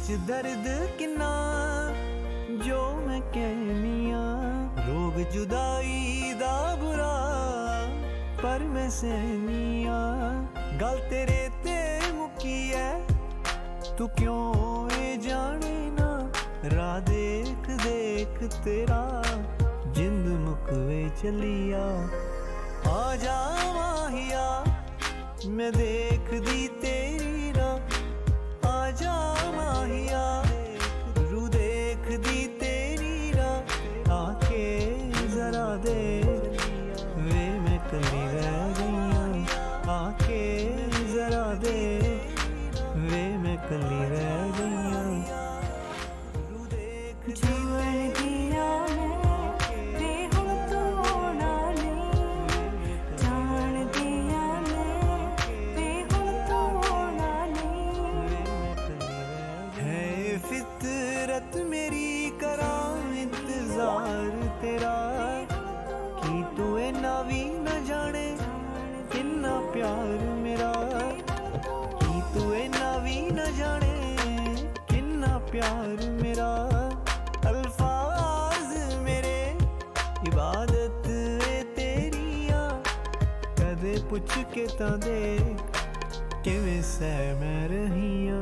विच दर्द किन्ना जो मैं कहनिया, रोग जुदाई दा बुरा पर मैं सहनिया। गल तेरे ते मुकी है तू क्यों ए जाने ना, राह देख देख तेरा जिंद मुकवे चलिया। आ जा माहिया मैं देख दी तेरी राह, आ जा माहिया रू देख दी तेरी राह। आके जरा दे वे मैं कली रह गईया, आके जरा दे वे मैं कली रह गईया। जीवन दिया मैं हुण तू आना नहीं, जान दिया मैं हुण तू आना नहीं। है फितरत मेरी करां इंतजार तेरा, कि तू इन्ना भी न जाने किन्ना प्यार मेरा, कि तू इन्ना भी न जाने किन्ना प्यार मेरा। अल्फाज मेरे इबादत है तेरिया, कदे पुछ के तां देख किवें सह मैं रहिया।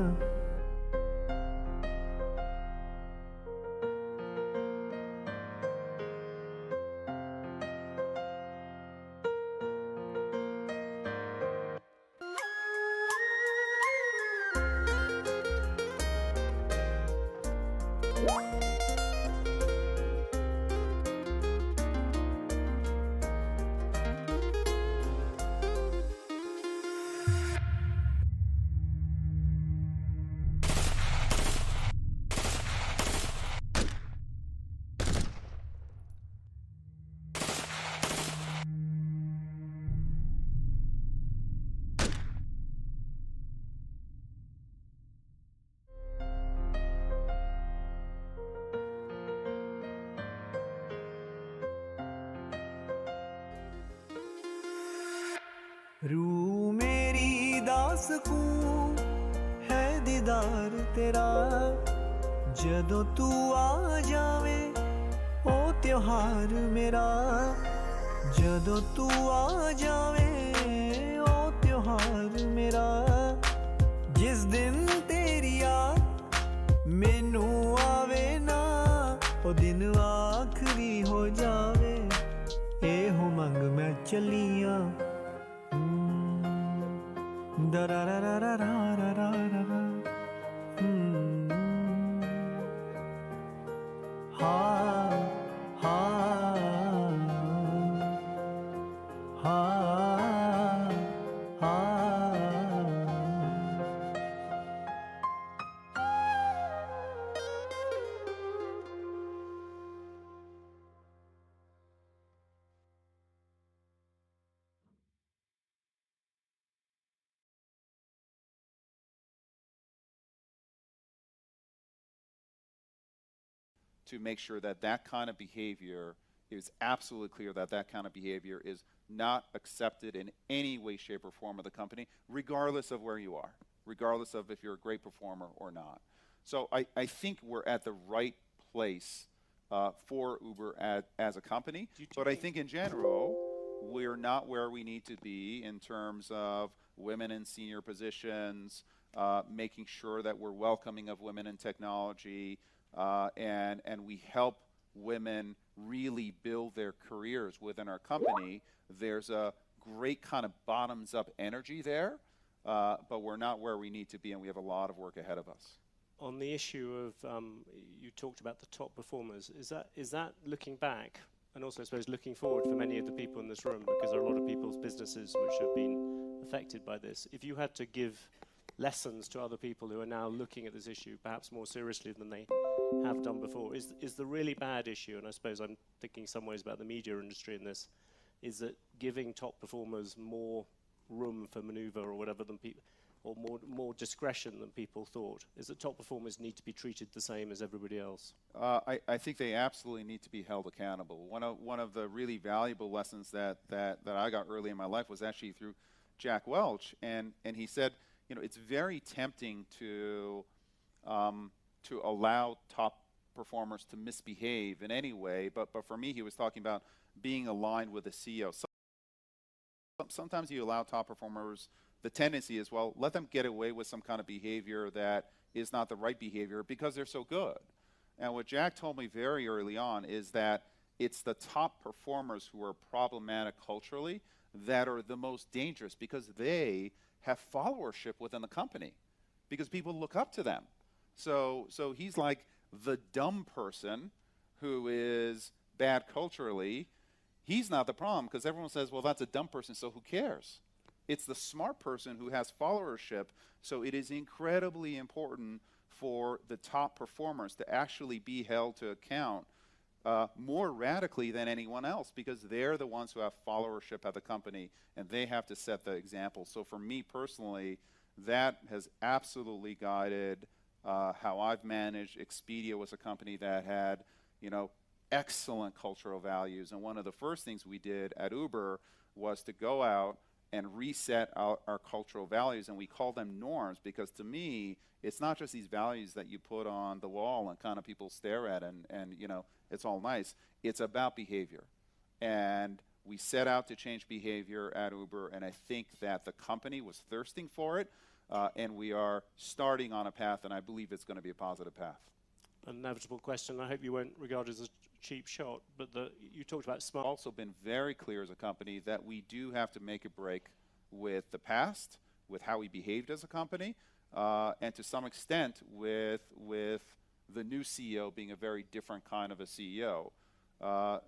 रू मेरी दास को है दीदार तेरा, जदों तू आ जावे ओ त्योहार मेरा, जदों तू आ जावे ओ त्योहार मेरा। जिस दिन तेरी याद मैनू आवे ना, ओ दिन आखरी हो जावे, ए हो मंग मैं चलिया। Da da da da da da da da da. Ha ha ha ha. To make sure that that kind of behavior is absolutely clear, that that kind of behavior is not accepted in any way, shape, or form of the company, regardless of where you are, regardless of if you're a great performer or not. So I think we're at the right place for Uber as a company, but I think in general, we're not where we need to be in terms of women in senior positions, making sure that we're welcoming of women in technology, and we help women really build their careers within our company. There's a great kind of bottoms-up energy there, but we're not where we need to be, and we have a lot of work ahead of us. On the issue of, you talked about the top performers, is that looking back, and also I suppose looking forward for many of the people in this room, because there are a lot of people's businesses which have been affected by this. If you had to give lessons to other people who are now looking at this issue, perhaps more seriously than they have done before, is the really bad issue, and I suppose I'm thinking some ways about the media industry in this, is that giving top performers more room for maneuver or whatever than people, or more discretion than people thought? Is that top performers need to be treated the same as everybody else? I think they absolutely need to be held accountable. One of the really valuable lessons that I got early in my life was actually through Jack Welch, and he said, you know, it's very tempting to to allow top performers to misbehave in any way. But for me, he was talking about being aligned with the CEO. Sometimes you allow top performers, the tendency is, well, let them get away with some kind of behavior that is not the right behavior because they're so good. And what Jack told me very early on is that it's the top performers who are problematic culturally that are the most dangerous because they have followership within the company because people look up to them. So he's like the dumb person who is bad culturally. He's not the problem because everyone says, well, that's a dumb person, so who cares? It's the smart person who has followership. So it is incredibly important for the top performers to actually be held to account more radically than anyone else because they're the ones who have followership at the company and they have to set the example. So for me personally, that has absolutely guided how I've managed. Expedia was a company that had, excellent cultural values. And one of the first things we did at Uber was to go out and reset our cultural values, and we call them norms because to me, it's not just these values that you put on the wall and kind of people stare at and it's all nice. It's about behavior. And we set out to change behavior at Uber, and I think that the company was thirsting for it, and we are starting on a path, and I believe it's going to be a positive path. An inevitable question, I hope you won't regard it as a cheap shot, but you talked about smart. Also been very clear as a company that we do have to make a break with the past, with how we behaved as a company, and to some extent with the new CEO being a very different kind of a CEO.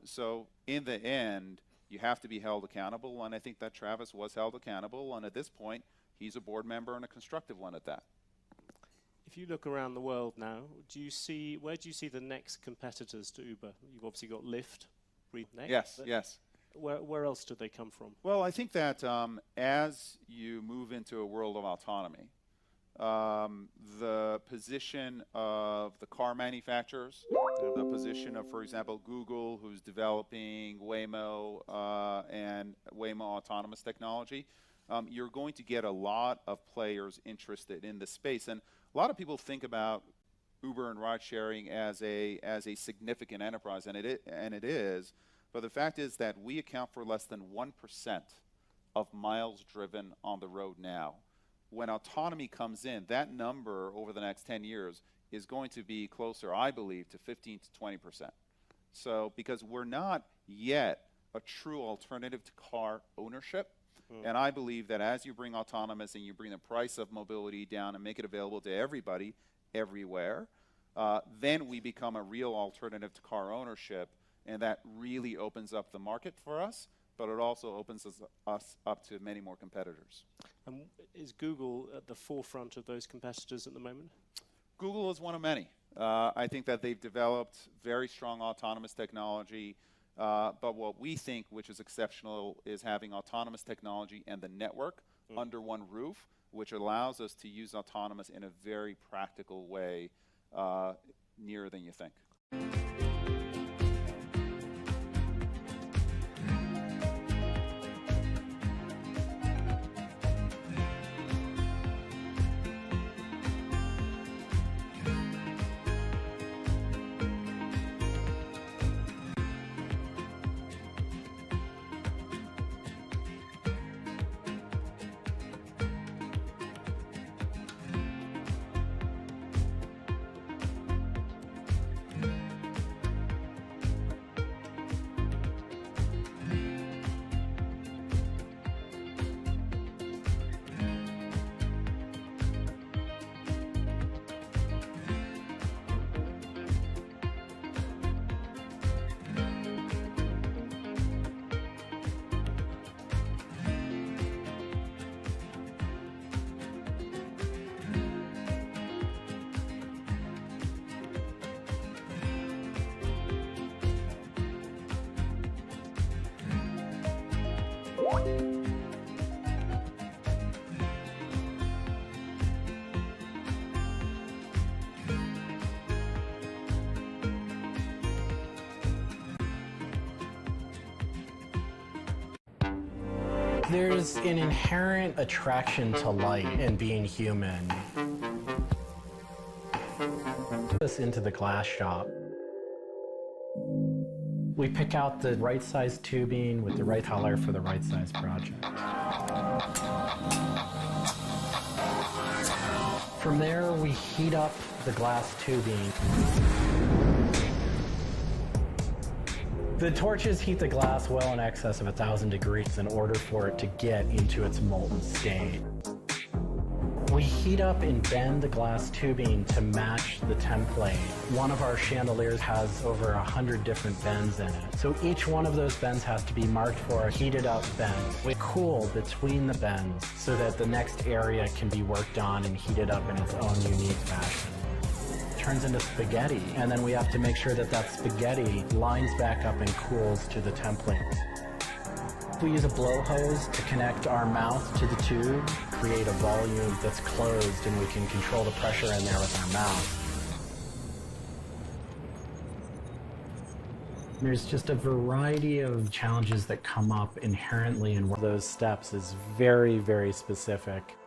So in the end, you have to be held accountable, and I think that Travis was held accountable, and at this point, he's a board member and a constructive one at that. If you look around the world now, where do you see the next competitors to Uber? You've obviously got Lyft, next. Yes. Where else do they come from? Well, I think that as you move into a world of autonomy, the position of the car manufacturers, the position of, for example, Google, who's developing Waymo and Waymo autonomous technology, you're going to get a lot of players interested in the space. And a lot of people think about Uber and ride sharing as a significant enterprise, and it is. But the fact is that we account for less than 1% of miles driven on the road now. When autonomy comes in, that number over the next 10 years is going to be closer, I believe, to 15 to 20%. So because we're not yet a true alternative to car ownership, and I believe that as you bring autonomous and you bring the price of mobility down and make it available to everybody, everywhere, then we become a real alternative to car ownership, and that really opens up the market for us, but it also opens us up to many more competitors. And is Google at the forefront of those competitors at the moment? Google is one of many. I think that they've developed very strong autonomous technology. But what we think, which is exceptional, is having autonomous technology and the network under one roof, which allows us to use autonomous in a very practical way, nearer than you think. There's an inherent attraction to light and being human. us into the glass shop. We pick out the right size tubing with the right color for the right size project. From there, we heat up the glass tubing. The torches heat the glass well in excess of 1,000 degrees in order for it to get into its molten state. We heat up and bend the glass tubing to match the template. One of our chandeliers has over 100 different bends in it. So each one of those bends has to be marked for a heated up bend. We cool between the bends so that the next area can be worked on and heated up in its own unique fashion. It turns into spaghetti, and then we have to make sure that that spaghetti lines back up and cools to the template. We use a blow hose to connect our mouth to the tube, create a volume that's closed, and we can control the pressure in there with our mouth. There's just a variety of challenges that come up inherently in one of those steps is very, very specific.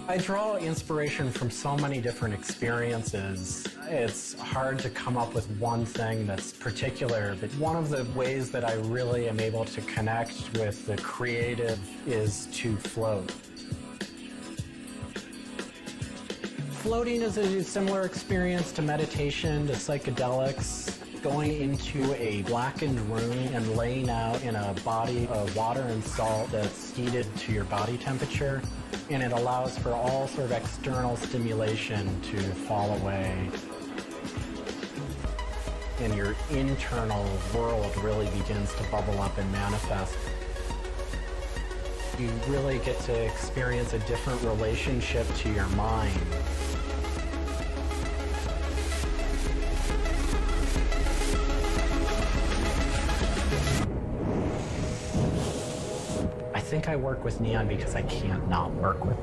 I draw inspiration from so many different experiences. It's hard to come up with one thing that's particular, but one of the ways that I really am able to connect with the creative is to float. Floating is a similar experience to meditation, to psychedelics. Going into a blackened room and laying out in a body of water and salt that's heated to your body temperature, and it allows for all sort of external stimulation to fall away. And your internal world really begins to bubble up and manifest. You really get to experience a different relationship to your mind. I think I work with neon because I can't not work with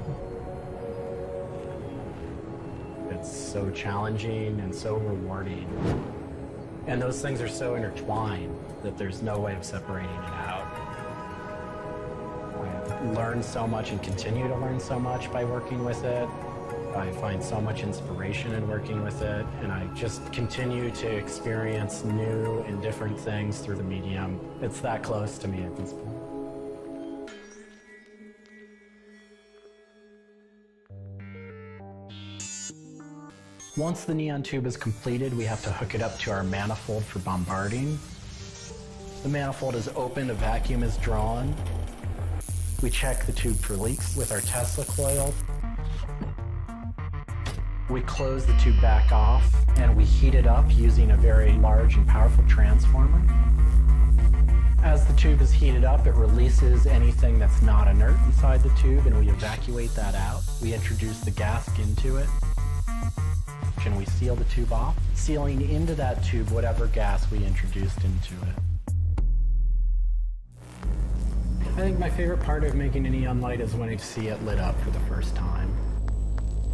it. It's so challenging and so rewarding. And those things are so intertwined that there's no way of separating it out. I learn so much and continue to learn so much by working with it. I find so much inspiration in working with it, and I just continue to experience new and different things through the medium. It's that close to me at this point. Once the neon tube is completed, we have to hook it up to our manifold for bombarding. The manifold is opened, a vacuum is drawn. We check the tube for leaks with our Tesla coil. We close the tube back off, and we heat it up using a very large and powerful transformer. As the tube is heated up, it releases anything that's not inert inside the tube, and we evacuate that out. We introduce the gas into it. And we seal the tube off, sealing into that tube whatever gas we introduced into it. I think my favorite part of making a neon light is when I see it lit up for the first time.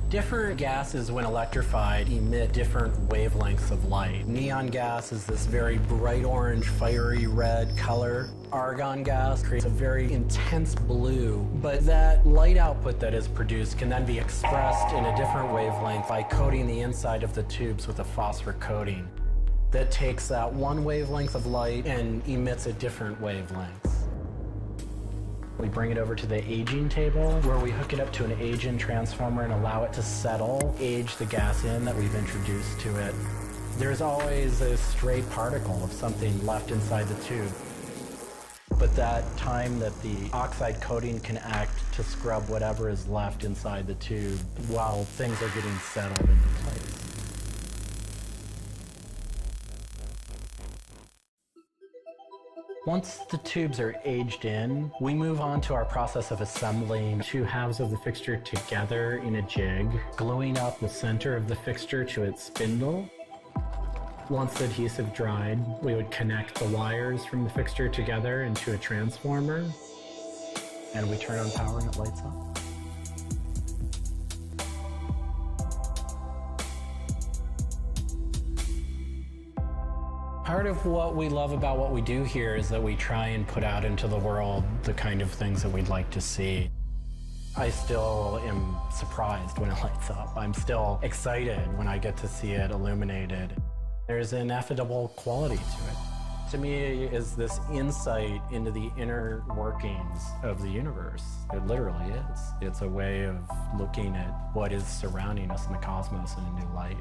Different gases, when electrified, emit different wavelengths of light. Neon gas is this very bright orange, fiery red color. Argon gas creates a very intense blue, but that light output that is produced can then be expressed in a different wavelength by coating the inside of the tubes with a phosphor coating that takes that one wavelength of light and emits a different wavelength. We bring it over to the aging table where we hook it up to an age-in transformer and allow it to settle, age the gas in that we've introduced to it. There's always a stray particle of something left inside the tube. But that time that the oxide coating can act to scrub whatever is left inside the tube while things are getting settled into place. Once the tubes are aged in, we move on to our process of assembling two halves of the fixture together in a jig, gluing up the center of the fixture to its spindle. Once the adhesive dried, we would connect the wires from the fixture together into a transformer, and we turn on power and it lights up. Part of what we love about what we do here is that we try and put out into the world the kind of things that we'd like to see. I still am surprised when it lights up. I'm still excited when I get to see it illuminated. There's an ineffable quality to it. To me, is this insight into the inner workings of the universe. It literally is. It's a way of looking at what is surrounding us in the cosmos in a new light.